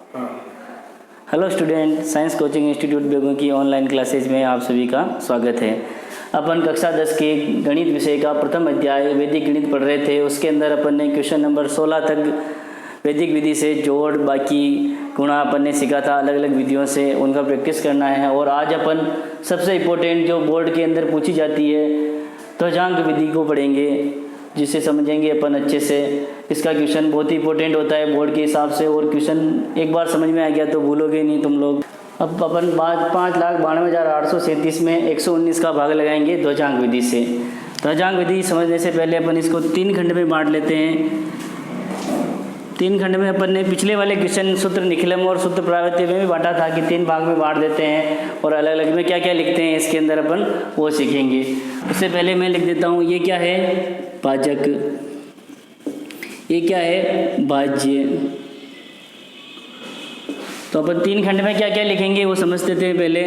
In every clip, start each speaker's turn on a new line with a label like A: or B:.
A: Hello student, science coaching institute बेगू की online classes में आप सभी का स्वागत है। अपन कक्षा 10 के गणित विषय का प्रथम अध्याय वैदिक गणित पढ़ रहे थे। उसके अंदर अपन ने क्वेश्चन नंबर 16 तक वैदिक विधि से जोड़ बाकी गुणा अपन ने सीखा था। अलग अलग विधियों से उनका प्रैक्टिस करना है। और आज अपन सबसे इम्पोर्टेंट जो बोर्ड के अंदर पूछी जाती है ध्वजांक विधि को पढ़ेंगे, जिसे समझेंगे अपन अच्छे से। इसका क्वेश्चन बहुत ही इंपॉर्टेंट होता है बोर्ड के हिसाब से, और क्वेश्चन एक बार समझ में आ गया तो भूलोगे नहीं तुम लोग। अब अपन 5,92,837 में 119 का भाग लगाएंगे ध्वजांक विधि से। ध्वजांक विधि समझने से पहले अपन इसको 3 खंड में बांट लेते हैं। 3 खंड में अपन ने पिछले वाले क्वेश्चन सूत्र निखिलम और सूत्र प्रावृत्ति में भी बांटा था कि 3 भाग में बांट देते हैं, और अलग अलग में क्या क्या लिखते हैं इसके अंदर अपन वो सीखेंगे। उससे पहले मैं लिख देता हूँ, ये क्या है भाजक, ये क्या है भाज्य। तो अपन 3 खंड में क्या क्या लिखेंगे वो समझ लेते हैं पहले।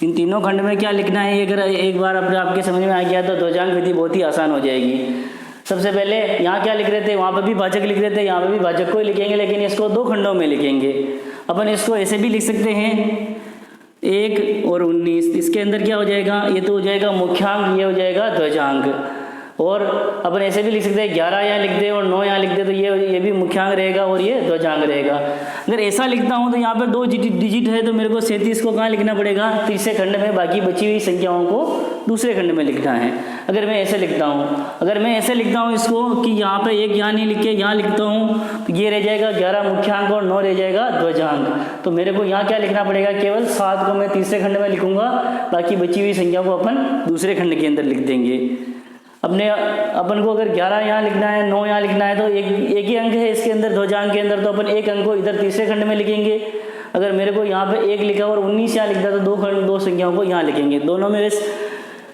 A: इन तीनों खंड में क्या लिखना है, अगर एक बार अपने आपके समझ में आ गया तो ध्वजांक विधि बहुत ही आसान हो जाएगी। सबसे पहले यहाँ क्या लिख रहे थे, वहाँ पर भी भाजक लिख रहे थे, यहाँ पर भी भाजक को ही लिखेंगे, लेकिन इसको 2 खंडों में लिखेंगे। अपन इसको ऐसे भी लिख सकते हैं 1 और 19। इसके अंदर क्या हो जाएगा, ये तो हो जाएगा मुख्यांक, ये हो जाएगा ध्वजांक। और अपन ऐसे भी लिख सकते हैं 11 यहाँ लिख दे और 9 यहाँ लिख दे, तो ये भी मुख्यांक रहेगा और ये ध्वजांक रहेगा। अगर ऐसा लिखता हूँ तो यहाँ पर 2 डिजिट है, तो मेरे को 37 को कहाँ लिखना पड़ेगा, तीसरे खंड में। बाकी बची हुई संख्याओं को दूसरे खंड में लिखना है। अगर मैं ऐसे लिखता हूँ, अगर मैं ऐसे लिखता हूँ इसको कि यहाँ पे 1 यहाँ नहीं लिख के यहाँ लिखता हूँ, तो ये रह जाएगा 11 मुख्यांक और 9 रह जाएगा ध्वजांक। तो मेरे को यहाँ क्या लिखना पड़ेगा, केवल 7 को मैं तीसरे खंड में लिखूंगा, बाकी बची हुई संख्या को अपन दूसरे खंड के अंदर लिख देंगे। अपन को अगर 11 यहाँ लिखना है, 9 यहाँ लिखना है, तो एक ही अंक है इसके अंदर ध्वजांक के अंदर, तो अपन एक अंक को इधर तीसरे खंड में लिखेंगे। अगर मेरे को यहाँ पे 1 लिखा और 19 यहाँ लिखता तो 2 संख्याओं को यहाँ लिखेंगे। दोनों में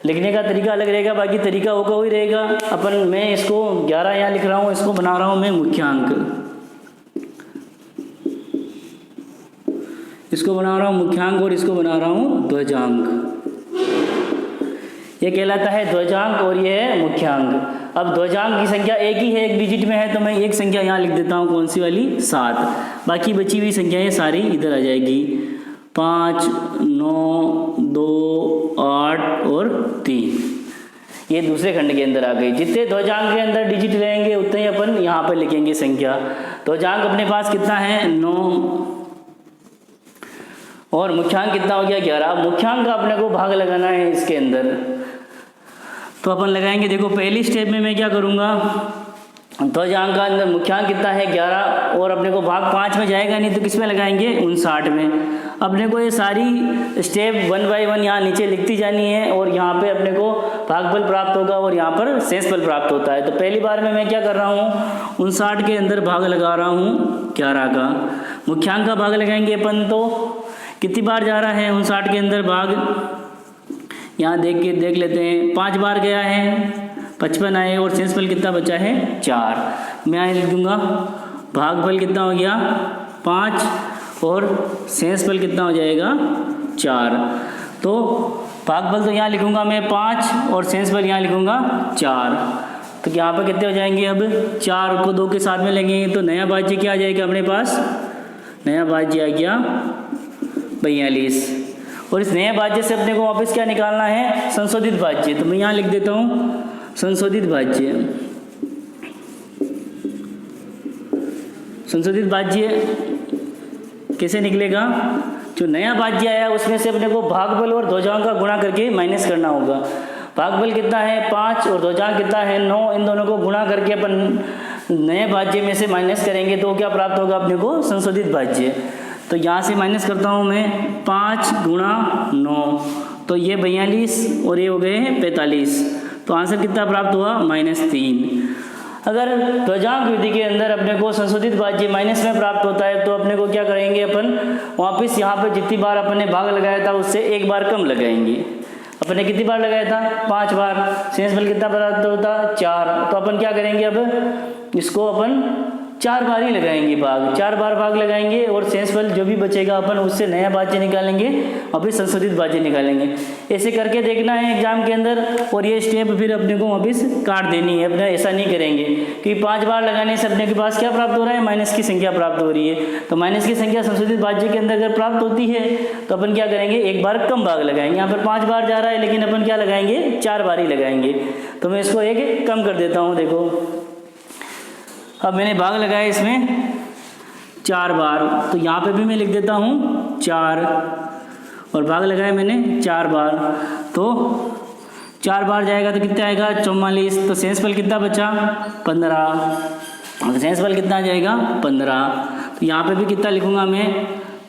A: लिखने का तरीका अलग रहेगा, बाकी तरीका होगा वही रहेगा। मैं इसको 11 यहाँ लिख रहा हूँ, इसको बना रहा हूँ मैं मुख्यांक, इसको बना रहा हूँ मुख्यांक और इसको बना रहा हूँ ध्वजांक। ये कहलाता है ध्वजांक और ये है मुख्यांक। अब ध्वजांक की संख्या एक ही है, 1 डिजिट में है, तो मैं एक संख्या यहाँ लिख देता हूँ, कौन सी वाली, 7। बाकी बची हुई संख्याएं सारी इधर आ जाएगी, 5, 9, 2, 8 और 3। ये दूसरे खंड के अंदर आ गई। जितने ध्वजांक के अंदर डिजिट रहेंगे उतने ही अपन यहाँ पर लिखेंगे संख्या। ध्वजांक अपने पास कितना है, 9, और मुख्यांक कितना हो गया, 11। मुख्यांक का अपने को भाग लगाना है इसके अंदर, तो अपन लगाएंगे। देखो पहली स्टेप में मैं क्या करूँगा, ध्वजांक का अंदर मुख्यांक कितना है 11, और अपने को भाग 5 में जाएगा नहीं, तो किस में लगाएंगे, 59 में। अपने को ये सारी स्टेप 1 बाय 1 यहाँ नीचे लिखती जानी है, और यहाँ पे अपने को भागफल प्राप्त होगा और यहाँ पर शेषफल प्राप्त होता है। तो पहली बार में मैं क्या कर रहा हूँ, 59 के अंदर भाग लगा रहा हूँ 11 का। मुख्यांक का भाग लगाएंगे अपन, तो कितनी बार जा रहा है 59 के अंदर भाग, यहाँ देख लेते हैं, 5 बार गया है, 55 आए, और शेषफल कितना बचा है, 4। मैं यहाँ लिख दूंगा भागफल कितना हो गया 5, और शेषफल कितना हो जाएगा 4। तो भागफल तो यहाँ लिखूंगा मैं 5, और शेषफल यहाँ लिखूंगा 4। तो यहाँ पर कितने हो जाएंगे, अब 4 को 2 के साथ में लेंगे तो नया भाज्य क्या आ जाएगा अपने पास, नया भाज्य आ गया 42। और इस नए भाज्य से अपने को वापस क्या निकालना है, संशोधित भाज्य। तो मैं यहाँ लिख देता हूँ संशोधित भाज्य। संशोधित भाज्य कैसे निकलेगा, जो नया भाज्य आया उसमें से अपने को भागफल और ध्वजांक का गुणा करके माइनस करना होगा। भागफल कितना है 5 और ध्वजांक कितना है 9, इन दोनों को गुणा करके अपन नए भाज्य में से माइनस करेंगे, तो क्या प्राप्त होगा अपने को, संशोधित भाज्य। तो यहाँ से माइनस करता हूँ मैं, 5 गुणा 9, तो ये 42 और ये हो गए 45। तो आंसर कितना प्राप्त हुआ, -3। अगर ध्वजांक विधि के अंदर अपने को संशोधित भाज्य माइनस में प्राप्त होता है, तो अपने को क्या करेंगे, अपन वापस यहाँ पे जितनी बार अपन ने भाग लगाया था उससे 1 बार कम लगाएंगे। अपन ने कितनी बार लगाया था, 5 बार। शेषफल कितना प्राप्त होता, 4। तो अपन क्या करेंगे, अब इसको अपन 4 बार ही लगाएंगे भाग, 4 बार भाग लगाएंगे और शेषफल जो भी बचेगा अपन उससे नया भाज्य निकालेंगे और फिर संशोधित भाज्य निकालेंगे। ऐसे करके देखना है एग्जाम के अंदर, और ये स्टेप फिर अपने को वापिस काट देनी है। अपना ऐसा नहीं करेंगे कि 5 बार लगाने से अपने के पास क्या प्राप्त हो रहा है, माइनस की संख्या प्राप्त हो रही है। तो माइनस की संख्या संशोधित भाज्य के अंदर अगर प्राप्त होती है तो अपन क्या करेंगे, एक बार कम भाग लगाएंगे। यहाँ पर 5 बार जा रहा है लेकिन अपन क्या लगाएंगे, 4 बार ही लगाएंगे। तो मैं इसको एक कम कर देता हूँ। देखो अब मैंने भाग लगाया इसमें 4 बार, तो यहाँ पे भी मैं लिख देता हूँ 4, और भाग लगाया मैंने 4 बार, तो 4 बार जाएगा तो कितना आएगा 44। तो शेषफल कितना बचा 15, तो शेषफल कितना आ जाएगा 15। तो यहाँ पे भी कितना लिखूँगा मैं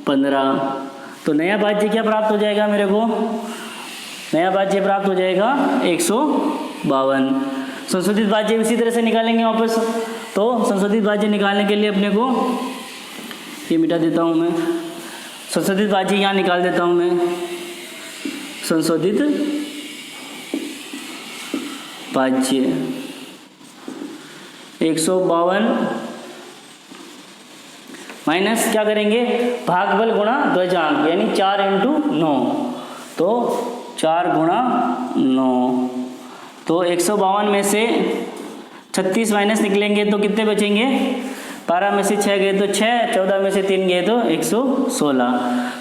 A: 15। तो नया भाज्य क्या प्राप्त हो जाएगा मेरे को, नया भाज्य प्राप्त हो जाएगा 152। संशोधित भाज्य इसी तरह से निकालेंगे वापस। तो संशोधित भाज्य निकालने के लिए अपने को ये मिटा देता हूँ मैं, संशोधित भाज्य यहाँ निकाल देता हूँ मैं। संशोधित भाज्य 152 माइनस क्या करेंगे, भागफल गुणा ध्वजांक, यानी 4 × 9, तो 4 × 9। तो 152 में से 36 माइनस निकलेंगे तो कितने बचेंगे, 12 में से 6 गए तो 6, 14 में से 3 गए तो 116।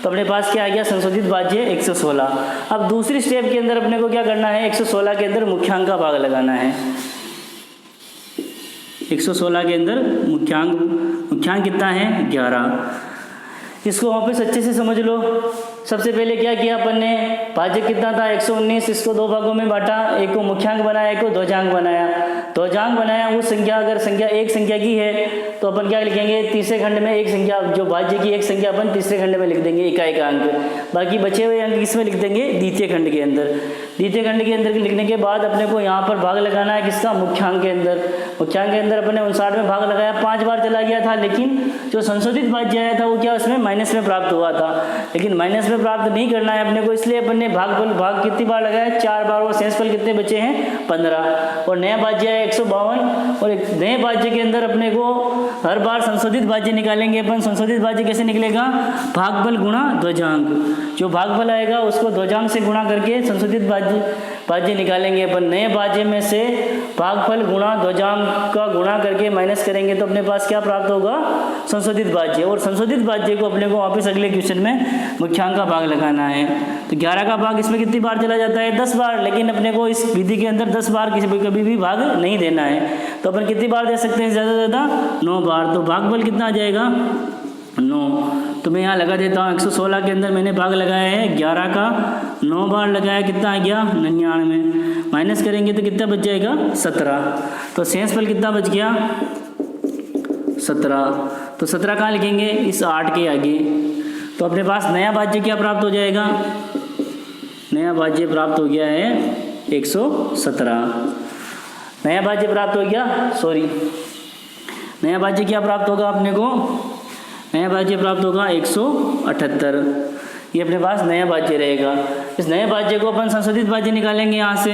A: तो अपने पास क्या आ गया, संशोधित भाज्य 116। अब दूसरी स्टेप के अंदर अपने को क्या करना है, 116 के अंदर मुख्यांक का भाग लगाना है। 116 के अंदर मुख्यांक कितना है 11। इसको वापस अच्छे से समझ लो। सबसे पहले क्या किया अपन ने, भाज्य कितना था 119, इसको 2 भागों में बांटा, एक को मुख्यांक बनाया, एक को ध्वजांक बनाया। ध्वजांक बनाया वो संख्या, अगर संख्या एक संख्या की है तो अपन क्या लिखेंगे, तीसरे खंड में एक संख्या, जो भाज्य की एक संख्या अपन तीसरे खंड में लिख देंगे इकाई का अंक। बाकी बचे हुए अंक किसमें लिख देंगे, द्वितीय खंड के अंदर। द्वितीय खंड के अंदर लिखने के बाद अपने को यहाँ पर भाग लगाना है किसका, मुख्यांक के अंदर। मुख्यांक के अंदर अपने 59 में भाग लगाया, 5 बार चला गया था, लेकिन जो संशोधित भाज्य आया था वो क्या उसमें माइनस में प्राप्त हुआ था। लेकिन माइनस में प्राप्त नहीं करना है अपने को, इसलिए अपन ने भाग कितनी बार लगाया, 4 बार, और शेषफल कितने बचे हैं 15। और नया भाज्य है 152, और एक नए भाज्य के अंदर अपने को हर बार संशोधित भाज्य निकालेंगे अपन। संशोधित भाज्य कैसे निकलेगा, भागफल गुणा ध्वजांक। जो भागफल आएगा उसको ध्वजांक से गुणा करके संशोधित भाज्य निकालेंगे अपन। नए भाज्य में से भागफल गुणा ध्वजांक का गुणा करके माइनस करेंगे तो अपने पास क्या प्राप्त होगा, संशोधित भाज्य। और संशोधित भाज्य को अपने को वापस अगले क्वेश्चन में मुख्यांक का भाग लगाना है। तो 11 का भाग इसमें कितनी बार चला जाता है, 10 बार, लेकिन अपने को इस विधि के अंदर 10 बार कभी भी भाग नहीं देना है। तो अपन कितनी बार दे सकते हैं, ज़्यादा से ज़्यादा 9 बार। तो भागफल कितना आ जाएगा 9। तो मैं यहाँ लगा देता हूँ 116 के अंदर मैंने भाग लगाया है 11 का, 9 बार लगाया, कितना आ गया 99। माइनस करेंगे तो कितना बच जाएगा 17। तो शेषफल कितना बच गया 17। तो 17 कहाँ लिखेंगे, इस 8 के आगे। तो अपने पास नया भाज्य क्या प्राप्त हो जाएगा, नया भाज्य प्राप्त हो गया है 117। नया भाज्य प्राप्त हो गया, नया भाज्य क्या प्राप्त होगा अपने को, नया भाज्य प्राप्त होगा 178। ये अपने पास नया भाज्य रहेगा। इस नए भाज्य को अपन संशोधित भाज्य निकालेंगे यहाँ से।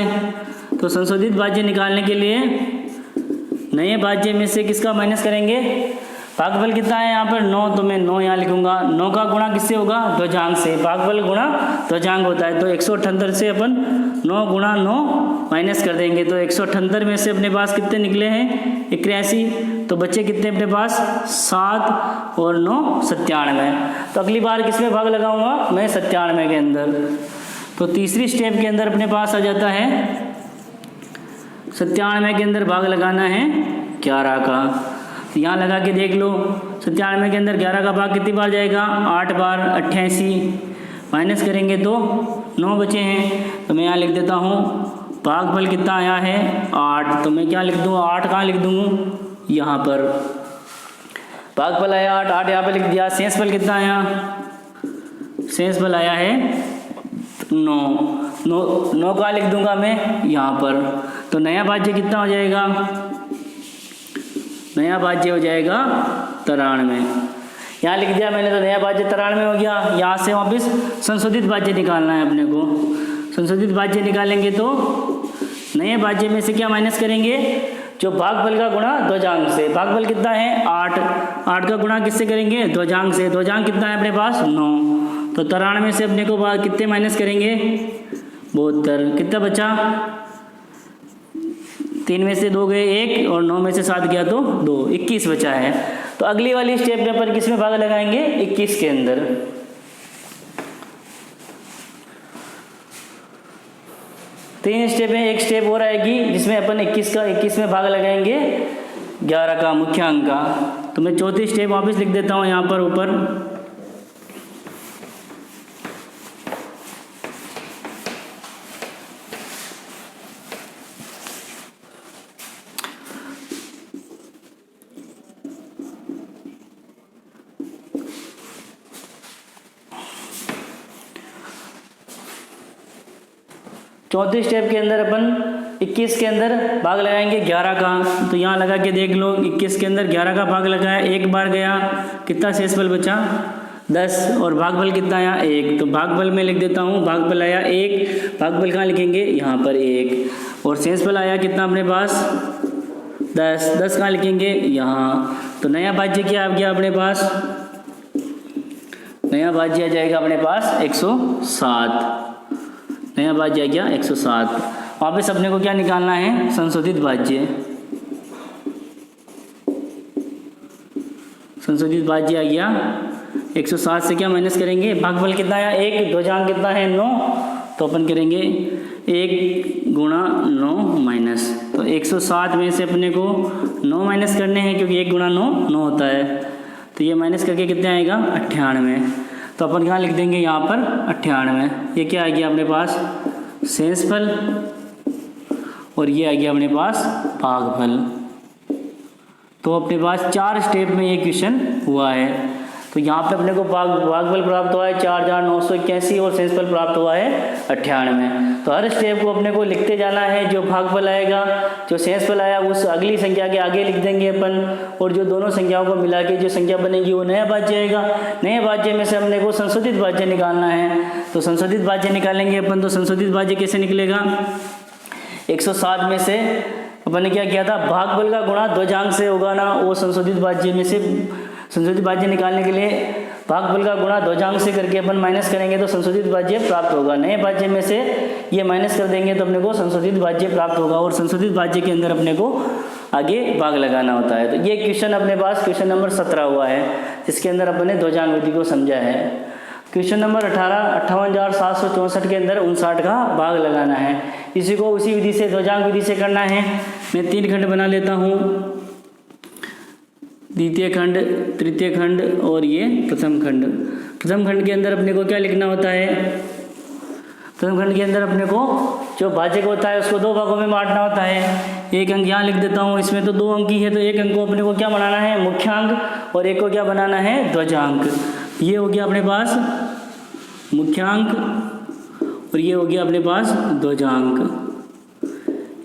A: तो संशोधित भाज्य निकालने के लिए नए भाज्य में से किसका माइनस करेंगे, भागफल कितना है यहाँ पर 9, तो मैं 9 यहाँ लिखूंगा। 9 का गुणा किससे होगा, ध्वजांक से। भागफल गुणा ध्वजांक होता है। तो 178 से अपन 9 × 9 माइनस कर देंगे। तो 178 में से अपने पास कितने निकले हैं 81। तो बच्चे कितने अपने पास 7 और 9 97। तो अगली बार किस में भाग लगाऊंगा मैं, 97 के अंदर। तो तीसरी स्टेप के अंदर अपने पास आ जाता है 97 के अंदर भाग लगाना है 11 का। तो यहाँ लगा के देख लो, 97 के अंदर 11 का भाग कितनी बार जाएगा, 8 बार, 88। माइनस करेंगे तो 9 बचे हैं। तो मैं यहाँ लिख देता हूँ भागफल कितना आया है 8। तो मैं क्या लिख दूँ, 8 कहाँ लिख दूँ, यहाँ पर भागफल आया 8, 8 यहाँ पर लिख दिया। शेषफल कितना आया, शेषफल आया है 9 का लिख दूंगा मैं यहाँ पर। तो नया भाज्य कितना हो जाएगा, नया भाज्य हो जाएगा 93। यहाँ लिख दिया मैंने, तो नया भाज्य 93 हो गया। यहाँ से वापस संशोधित भाज्य निकालना है अपने को। संशोधित भाज्य निकालेंगे तो नए भाज्य में से क्या माइनस करेंगे, जो भागफल का गुणा ध्वजांक से, भागफल कितना है 8, 8 का गुणा किससे करेंगे ध्वजांक से, ध्वजांक कितना है अपने पास 9, तो 93 से अपने को कितने माइनस करेंगे 72, कितना बचा 3 में से 2 गए 1 और 9 में से 7 गया तो 2, 21 बचा है। तो अगली वाली स्टेप में अपन किस में भाग लगाएंगे 21 के अंदर। तीन स्टेप है, एक स्टेप और आएगी जिसमें अपन 21 में भाग लगाएंगे 11 का मुख्यांक का। तो मैं चौथी स्टेप वापस लिख देता हूँ यहाँ पर ऊपर। चौथी स्टेप के अंदर अपन 21 के अंदर भाग लगाएंगे 11 का। तो यहाँ लगा के देख लो, 21 के अंदर 11 का भाग लगाया, एक बार गया, कितना शेषफल बचा 10 और भागफल कितना आया 1। तो भागफल में लिख देता हूँ, भागफल आया 1, भागफल कहाँ लिखेंगे यहाँ पर 1, और शेषफल आया कितना अपने पास 10, 10 कहाँ लिखेंगे यहाँ। तो नया भाज्य क्या आ गया अपने पास, नया भाज्य आ जाएगा अपने पास 107, नया भाज्य आ गया 107। वापस अपने को क्या निकालना है संशोधित भाज्य, संशोधित भाज्य आ गया 107 से क्या माइनस करेंगे, भागफल कितना आया 1, ध्वजांक कितना है 9, तो अपन करेंगे 1 गुणा 9 माइनस। तो 107 में से अपने को 9 माइनस करने हैं क्योंकि 1 गुणा 9 9 होता है। तो ये माइनस करके कितने आएगा 98। तो अपन यहाँ लिख देंगे यहाँ पर 98। ये क्या आ गया अपने पास शेषफल और ये आ गया अपने पास भागफल। तो अपने पास 4 स्टेप में ये क्वेश्चन हुआ है। तो यहाँ पे अपने को भागफल प्राप्त हुआ है 4981 और शेषफल प्राप्त हुआ है 98। तो हर स्टेप को अपने को लिखते जाना है, जो भागफल आएगा जो शेषफल आया उस अगली संख्या के आगे लिख देंगे अपन, और जो दोनों संख्याओं को मिला के जो संख्या बनेगी वो नया भाज्य आएगा। नए भाज्य में से अपने को संशोधित भाज्य निकालना है। तो संशोधित भाज्य निकालेंगे अपन। तो संशोधित भाज्य कैसे निकलेगा, 107 में से अपन ने क्या किया था भागफल का गुणा ध्वजांक से होगा ना, वो संशोधित भाज्य में से संशोधित भाज्य निकालने के लिए भागफल का गुणा ध्वजांक से करके अपन माइनस करेंगे तो संशोधित भाज्य प्राप्त होगा। नए भाज्य में से ये माइनस कर देंगे तो अपने को संशोधित भाज्य प्राप्त होगा, और संशोधित भाज्य के अंदर अपने को आगे भाग लगाना होता है। तो ये क्वेश्चन अपने पास क्वेश्चन नंबर 17 हुआ है, जिसके अंदर अपने ध्वजांक विधि को समझा है। क्वेश्चन नंबर 18 58,764 के अंदर 59 का भाग लगाना है। इसी को उसी विधि से ध्वजांक विधि से करना है। मैं 3 खंड बना लेता हूँ, द्वितीय खंड, तृतीय खंड और ये प्रथम खंड। प्रथम खंड के अंदर अपने को क्या लिखना होता है, प्रथम खंड के अंदर अपने को जो भाजक होता है उसको 2 भागों में बांटना होता है। एक अंक यहाँ लिख देता हूँ, इसमें तो 2 अंक ही है, तो एक अंक को अपने को क्या बनाना है मुख्यांक, और एक को क्या बनाना है ध्वजांक। ये हो गया अपने पास मुख्यांक और ये हो गया अपने पास ध्वजांक।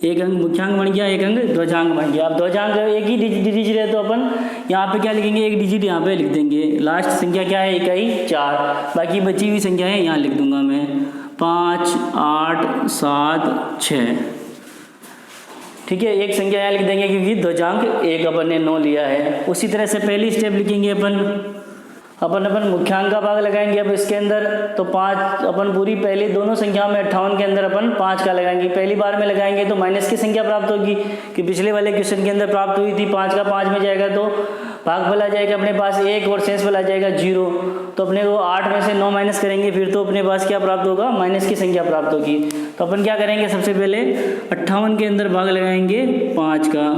A: एक अंक मुख्यांक बन गया, एक अंक ध्वजांक बन गया। अब ध्वजांक एक ही डिजिट है तो अपन यहाँ पे क्या लिखेंगे, एक डिजिट यहाँ पे लिख देंगे। लास्ट संख्या क्या है इकाई 4, बाकी बची हुई संख्या है यहाँ लिख दूंगा मैं 5 8 7 6। ठीक है, एक संख्या यहाँ लिख देंगे क्योंकि ध्वजांक एक अपन ने 9 लिया है। उसी तरह से पहली स्टेप लिखेंगे अपन मुख्यांक का भाग लगाएंगे। अब इसके अंदर तो 5 अपन पूरी पहली दोनों संख्याओं में 58 के अंदर अपन 5 का लगाएंगे। पहली बार में लगाएंगे तो माइनस की संख्या प्राप्त होगी कि पिछले वाले क्वेश्चन के अंदर प्राप्त हुई थी। 5 का 5 में जाएगा तो भागफल आ जाएगा अपने पास 1 और शेषफल आ जाएगा 0। तो अपने को 8 में से 9 माइनस करेंगे फिर तो अपने पास क्या प्राप्त होगा, माइनस की संख्या प्राप्त होगी। तो अपन क्या करेंगे, सबसे पहले 58 के अंदर भाग लगाएंगे 5 का।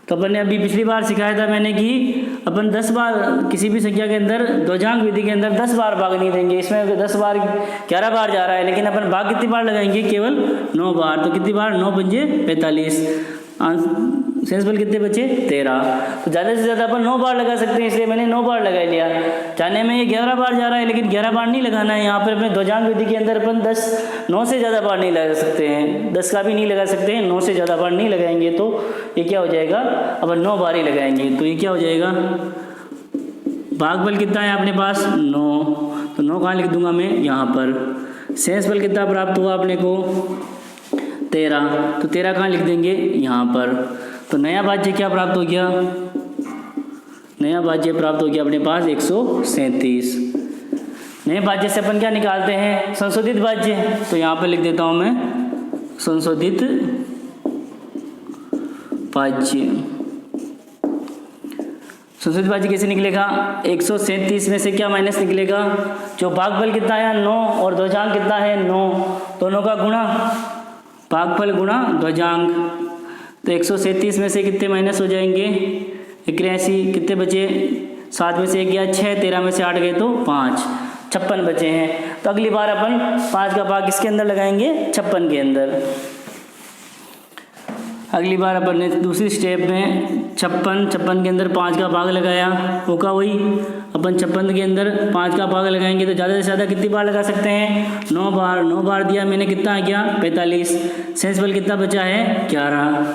A: तो अपन ने अभी पिछली बार सिखाया था मैंने कि अपन 10 बार किसी भी संख्या के अंदर ध्वजांक विधि के अंदर 10 बार भाग नहीं देंगे। इसमें 10 बार 11 बार जा रहा है, लेकिन अपन भाग कितनी बार लगाएंगे, केवल 9 बार। तो कितनी बार, 9 पंजे 45, शेषफल कितने बचे 13। तो ज़्यादा से ज़्यादा अपन 9 बार लगा सकते हैं, इसलिए मैंने 9 बार लगा लिया। जाने में ये 11 बार जा रहा है, लेकिन 11 बार नहीं लगाना है। यहाँ पर अपने ध्वजांक विधि के अंदर अपन 9 से ज़्यादा बार नहीं लगा सकते हैं, 10 का भी नहीं लगा सकते हैं। 9 से ज़्यादा बार नहीं लगाएंगे तो ये क्या हो जाएगा, अपन 9 बार ही लगाएंगे। तो ये क्या हो जाएगा, भागफल कितना है अपने पास 9, तो 9 कहाँ लिख दूंगा मैं यहाँ पर। शेषफल कितना प्राप्त हुआ अपने को 13, तो 13 कहाँ लिख देंगे? यहाँ पर। तो नया भाज्य क्या प्राप्त हो गया? नया भाज्य प्राप्त हो गया अपने पास 137। नए भाज्य से अपन क्या निकालते हैं? संशोधित भाज्य। तो यहाँ पर लिख देता हूँ मैं संशोधित भाज्य। संशोधित भाज्य कैसे निकलेगा? 137 में से क्या माइनस निकलेगा? जो भागफल कितना है? 9 और ध्वजांक कितना है? 9, दोनों का गुणा, भागफल गुणा ध्वजांक। तो 137 में से कितने माइनस हो जाएंगे? 81। कितने बचे? 7 में से 1 गया 6, 13 में से 8 गए तो 5, 56 बचे हैं। तो अगली बार अपन 5 का भाग किसके अंदर लगाएंगे? 56 के अंदर। अगली बार अपन ने दूसरी स्टेप में 56 के अंदर 5 का भाग लगाया, होगा वही अपन 56 के अंदर 5 का भाग लगाएंगे तो ज़्यादा से ज़्यादा कितनी बार लगा सकते हैं? 9 बार। 9 बार दिया मैंने, कितना आ गया? 45। शेषफल कितना बचा है? 11।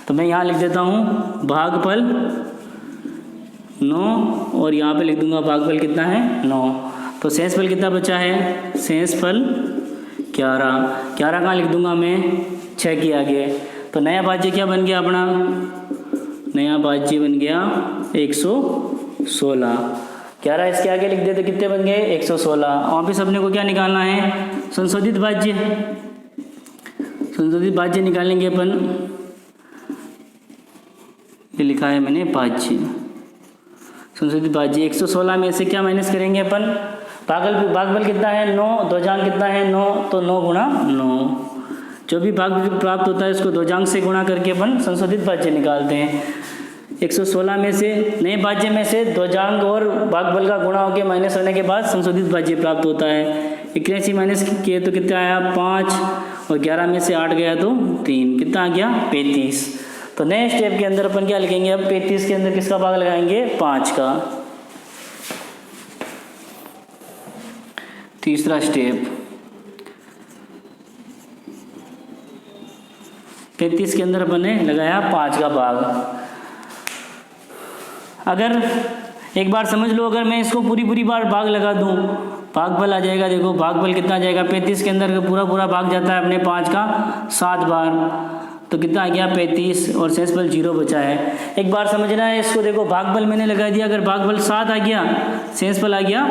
A: तो मैं यहाँ लिख देता हूँ भागफल 9 और यहाँ पे लिख दूंगा भागफल कितना है? 9। तो शेषफल कितना बचा है? शेषफल 11। 11 कहाँ लिख दूंगा मैं? 6 के आगे। तो नया भाज्य क्या बन गया अपना? नया भाज्य बन गया 116। 11 इसके आगे लिख दे तो कितने बन गए? 116। वापस अपने को क्या निकालना है? संशोधित भाज्य। संशोधित भाज्य निकालेंगे अपन। ये लिखा है मैंने भाज्य, संशोधित भाज्य। 116 में से क्या माइनस करेंगे अपन? भागफल कितना है? 9, ध्वजांक कितना है? 9, तो 9 गुणा 9। जो भी भाग प्राप्त होता है उसको ध्वजांक से गुणा करके अपन संशोधित भाज्य निकालते हैं। 116 में से नए भाज्य में से ध्वजांक और भागफल का गुणा होकर माइनस होने के बाद संशोधित भाज्य प्राप्त होता है। 81 माइनस किए तो कितना आया? 5, और 11 में से 8 गया तो 3, कितना आ गया? 35। तो नए स्टेप के अंदर अपन क्या लिखेंगे? अब 35 के अंदर किसका भाग लगाएंगे? 5 का। तीसरा स्टेप 35 के अंदर अपन ने लगाया 5 का भाग। अगर एक बार समझ लो, अगर मैं इसको पूरी बार भाग लगा दूं, भागफल आ जाएगा। देखो भागफल कितना आ जाएगा? 35 के अंदर पूरा भाग जाता है अपने 5 का 7 बार, तो कितना आ गया? 35, और शेषफल 0 बचा है। एक बार समझना है इसको। देखो भागफल मैंने लगा दिया, अगर भागफल 7 आ गया, शेषफल आ गया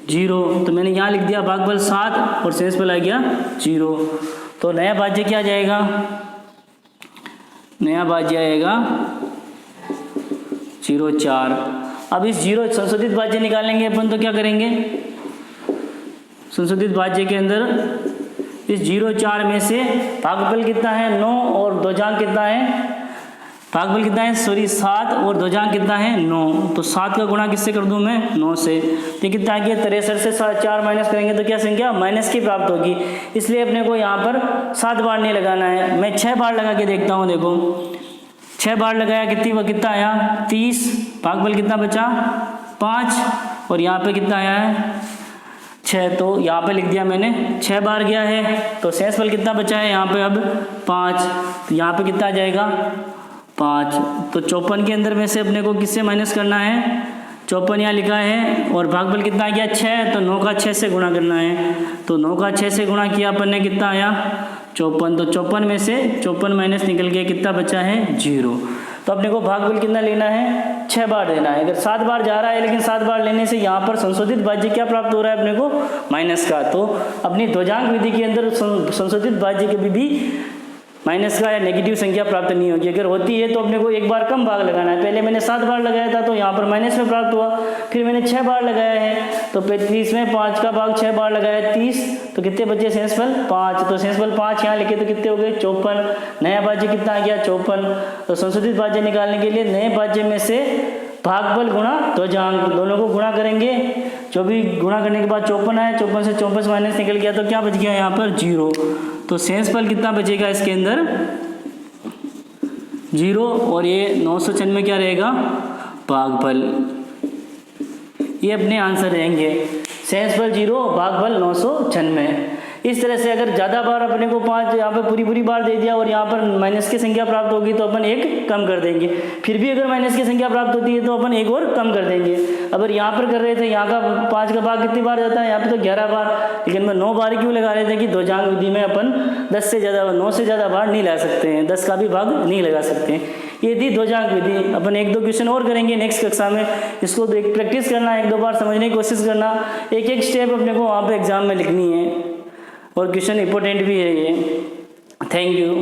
A: 0, तो मैंने यहाँ लिख दिया भागफल 7 और शेषफल आ गया 0। तो नया भाज्य क्या आ जाएगा? नया भाज्य आएगा 0,4। अब इस 0 संशोधित भाज्य निकालेंगे अपन, तो क्या करेंगे? संशोधित भाज्य के अंदर इस 0,4 में से भागफल कितना है? 9, और ध्वजांक कितना है? भागफल कितना है? 7, और ध्वजांक कितना है? 9। तो 7 का गुणा किससे कर दूं मैं? 9 से। तो कितना आ गया? 63 से 4 माइनस करेंगे तो क्या संख्या? माइनस की प्राप्त होगी। इसलिए अपने को यहाँ पर 7 बार नहीं लगाना है, मैं 6 बार लगा के देखता हूँ। देखो 6 बार लगाया, कितना आया? 30। भागफल कितना बचा? 5, और यहाँ पे कितना आया है? 6। तो यहाँ पे लिख दिया मैंने 6 बार गया है। तो शेषफल कितना बचा है यहाँ पे? अब 5। तो यहाँ पे कितना आ जाएगा? 5। तो 54 के अंदर में से अपने को किससे माइनस करना है? 54 यहाँ लिखा है, और भागफल कितना आ गया? 6। तो 9 का 6 से गुणा करना है। तो 9 का 6 से गुणा किया अपन ने, कितना आया? 54। तो 54 में से 54 माइनस निकल गया, कितना बचा है? 0। तो अपने को भागफल कितना लेना है? 6 बार देना है। अगर 7 बार जा रहा है, लेकिन 7 बार लेने से यहाँ पर संशोधित भाज्य क्या प्राप्त हो रहा है अपने को? माइनस का। तो अपनी ध्वजांक विधि के अंदर संशोधित भाज्य के भी माइनस का या नेगेटिव संख्या प्राप्त नहीं होगी। अगर होती है तो अपने को एक बार कम भाग लगाना है। पहले मैंने 7 बार लगाया था तो यहाँ पर माइनस में प्राप्त हुआ, फिर मैंने 6 बार लगाया है तो 35 में 5 का भाग 6 बार लगाया 30, तो कितने बचे? शेषफल 5। तो शेषफल 5 यहाँ लिखे तो कितने हो गए? 54। नया भाज्य कितना आ गया? 54। तो संशोधित भाज्य निकालने के लिए नए भाज्य में से भागफल गुणा ध्वजांक, दोनों को गुणा करेंगे। जो भी गुणा करने के बाद 54 आया, 54 से 54 माइनस निकल गया तो क्या बच गया यहाँ पर? 0। तो शेषफल कितना बचेगा इसके अंदर? 0, और ये 996 में क्या रहेगा? भागफल। ये अपने आंसर रहेंगे। शेषफल 0, भागफल 996। इस तरह से अगर ज़्यादा बार अपने को 5 यहाँ पर पूरी बार दे दिया और यहाँ पर माइनस की संख्या प्राप्त होगी तो अपन 1 कम कर देंगे, फिर भी अगर माइनस की संख्या प्राप्त होती है तो अपन 1 और कम कर देंगे। अगर यहाँ पर कर रहे थे, यहाँ का 5 का भाग कितनी बार जाता है, यहाँ पे तो 11 बार, लेकिन मैं 9 बार क्यों लगा रहे थे कि 2 जांग विधि में अपन 10 से ज़्यादा 9 से ज़्यादा बार नहीं ला सकते हैं, 10 का भी भाग नहीं लगा सकते हैं। ये थी 2 जांग विधि। अपन 1-2 क्वेश्चन और करेंगे नेक्स्ट कक्षा में, इसको एक प्रैक्टिस करना, 1-2 बार समझने की कोशिश करना, एक स्टेप अपने को वहाँ पे एग्जाम में लिखनी है और क्वेश्चन इंपॉर्टेंट भी है ये। Thank you.